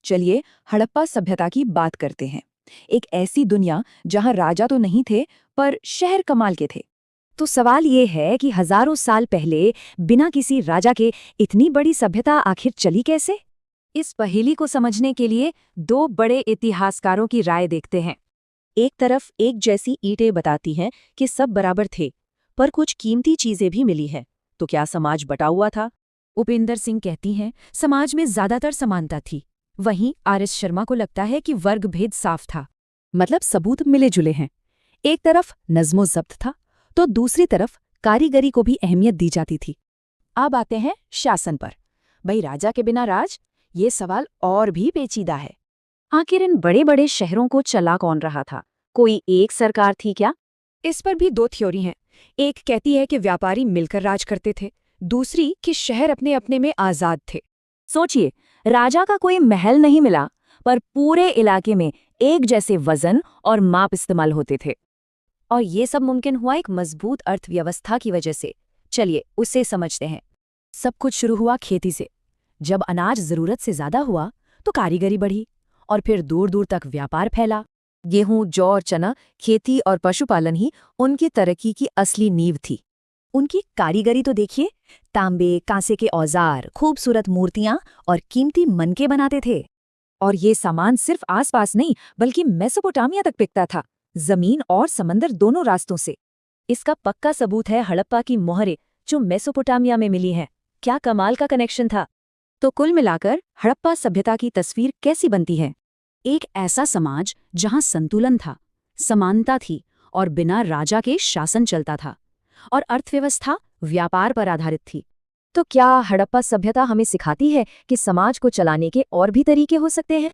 चलिए हड़प्पा सभ्यता की बात करते हैं। एक ऐसी दुनिया जहां राजा तो नहीं थे पर शहर कमाल के थे। तो सवाल ये है कि हजारों साल पहले बिना किसी राजा के इतनी बड़ी सभ्यता आखिर चली कैसे? इस पहेली को समझने के लिए दो बड़े इतिहासकारों की राय देखते हैं। एक तरफ एक जैसी ईंटें बताती हैं कि सब बराबर थे, पर कुछ कीमती चीजें भी मिली हैं। तो क्या समाज बटा हुआ था? उपेंद्र सिंह कहती हैं समाज में ज्यादातर समानता थी। वहीं आर.एस. शर्मा को लगता है कि वर्ग भेद साफ था। मतलब सबूत मिले जुले हैं। एक तरफ नज्मो जब्त था, तो दूसरी तरफ कारीगरी को भी अहमियत दी जाती थी। अब आते हैं शासन पर। भाई राजा के बिना राज, ये सवाल और भी पेचीदा है। आखिर इन बड़े बड़े शहरों को चला कौन रहा था? कोई एक सरकार थी क्या? इस पर भी दो थ्योरी हैं। एक कहती है कि व्यापारी मिलकर राज करते थे, दूसरी कि शहर अपने अपने में आजाद थे। सोचिए, राजा का कोई महल नहीं मिला, पर पूरे इलाके में एक जैसे वजन और माप इस्तेमाल होते थे। और ये सब मुमकिन हुआ एक मजबूत अर्थव्यवस्था की वजह से। चलिए उसे समझते हैं। सब कुछ शुरू हुआ खेती से। जब अनाज जरूरत से ज्यादा हुआ तो कारीगरी बढ़ी, और फिर दूर दूर तक व्यापार फैला। गेहूं, जौ और चना, खेती और पशुपालन ही उनकी तरक्की की असली नींव थी। उनकी कारीगरी तो देखिए, तांबे, कांसे के औजार, खूबसूरत मूर्तियां और कीमती मनके बनाते थे। और ये सामान सिर्फ आसपास नहीं बल्कि मेसोपोटामिया तक बिकता था, जमीन और समंदर दोनों रास्तों से। इसका पक्का सबूत है हड़प्पा की मोहरें जो मेसोपोटामिया में मिली हैं। क्या कमाल का कनेक्शन था। तो कुल मिलाकर हड़प्पा सभ्यता की तस्वीर कैसी बनती है? एक ऐसा समाज जहां संतुलन था, समानता थी और बिना राजा के शासन चलता था, और अर्थव्यवस्था व्यापार पर आधारित थी। तो क्या हड़प्पा सभ्यता हमें सिखाती है कि समाज को चलाने के और भी तरीके हो सकते हैं?